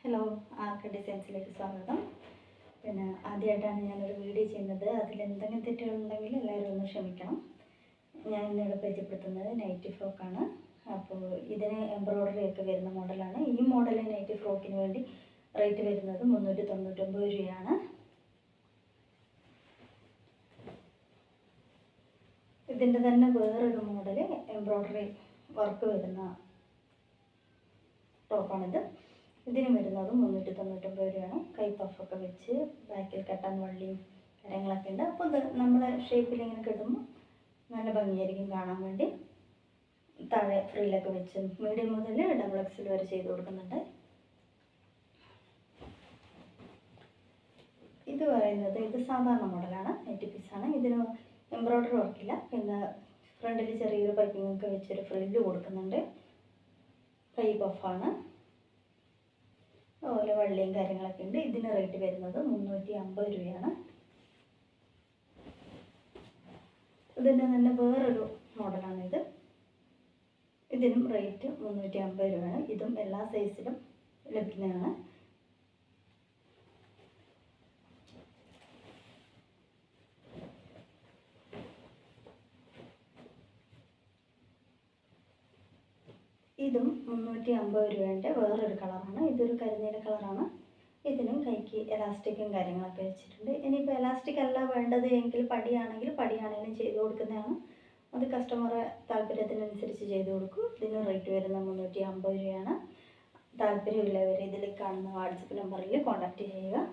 Hello, ആർക്കെ ഡിസൈൻസിലേക്ക് സ്വാഗതം. പിന്നെ ആദ്യമായിട്ടാണ് ഞാനൊരു വീഡിയോ ചെയ്യുന്നത്. അതിലെന്തെങ്കിലും തെറ്റുകളുണ്ടെങ്കിൽ എല്ലാവരും ഒന്ന് ക്ഷമിക്കണം. ഞാൻ ഇന്നിവിടെ പരിചയപ്പെടുത്തുന്നത് നൈറ്റി ഫ്രോക്കാണ്. അപ്പോൾ ഇതിന് എംബ്രോയ്ഡറി ഒക്കെ വരുന്ന മോഡലാണ്. ഈ മോഡൽ നൈറ്റി ഫ്രോക്കിന് വേണ്ടി റേറ്റ് വരുന്നത് 399 രൂപയാണ്. ഇതിൻ്റെ തന്നെ വേറൊരു മോഡൽ എംബ്രോയ്ഡറി വർക്ക് വരുന്ന ടോപ്പാണിത്. ഇതിന് വരുന്നത് 399 രൂപയാണ്. കൈ പഫൊക്കെ വെച്ച് ബാക്കിൽ കെട്ടാൻ വള്ളിയും കാര്യങ്ങളൊക്കെ ഉണ്ട്. അപ്പോൾ ഇത് നമ്മളെ ഷേപ്പിൽ ഇങ്ങനെ കിട്ടുമ്പോൾ നല്ല ഭംഗിയായിരിക്കും കാണാൻ വേണ്ടി. താഴെ ഫ്രില്ലൊക്കെ വെച്ച് മീഡിയം മുതൽ ഡബിൾ എക്സൽ വരെ ചെയ്ത് കൊടുക്കുന്നുണ്ട്. ഇത് പറയുന്നത് ഇത് സാധാരണ മോഡലാണ്, 80 പീസാണ്. ഇതിന് എംബ്രോയ്ഡറി വർക്കില്ല. പിന്നെ ഫ്രണ്ടിൽ ചെറിയൊരു പൈപ്പിംഗ് ഒക്കെ വെച്ചൊരു ഫ്രില്ല് കൊടുക്കുന്നുണ്ട്. കൈ പഫാണ്, അതുപോലെ വള്ളിയും കാര്യങ്ങളൊക്കെ ഉണ്ട്. ഇതിന് റേറ്റ് വരുന്നത് 350 രൂപയാണ്. ഇതിൻ്റെ തന്നെ വേറൊരു മോഡലാണിത്. ഇതിനും റേറ്റ് 350 രൂപയാണ്. ഇതും എല്ലാ സൈസിലും ലഭിക്കുന്നതാണ്. ഇതും 350 രൂപേൻ്റെ വേറൊരു കളറാണ്. ഇതൊരു കരിനീല കളറാണ്. ഇതിനും കൈക്ക് എലാസ്റ്റിക്കും കാര്യങ്ങളൊക്കെ വെച്ചിട്ടുണ്ട്. ഇനിയിപ്പോൾ എലാസ്റ്റിക് അല്ല വേണ്ടത് എങ്കിൽ പടിയാണെങ്കിലും ചെയ്ത് കൊടുക്കുന്നതാണ്. അത് കസ്റ്റമറെ താല്പര്യത്തിനനുസരിച്ച് ചെയ്ത് കൊടുക്കും. ഇതിന് റേറ്റ് വരുന്ന 350 രൂപയാണ്. താല്പര്യമുള്ളവർ ഇതിൽ കാണുന്ന വാട്സപ്പ് നമ്പറിൽ കോൺടാക്റ്റ് ചെയ്യുക.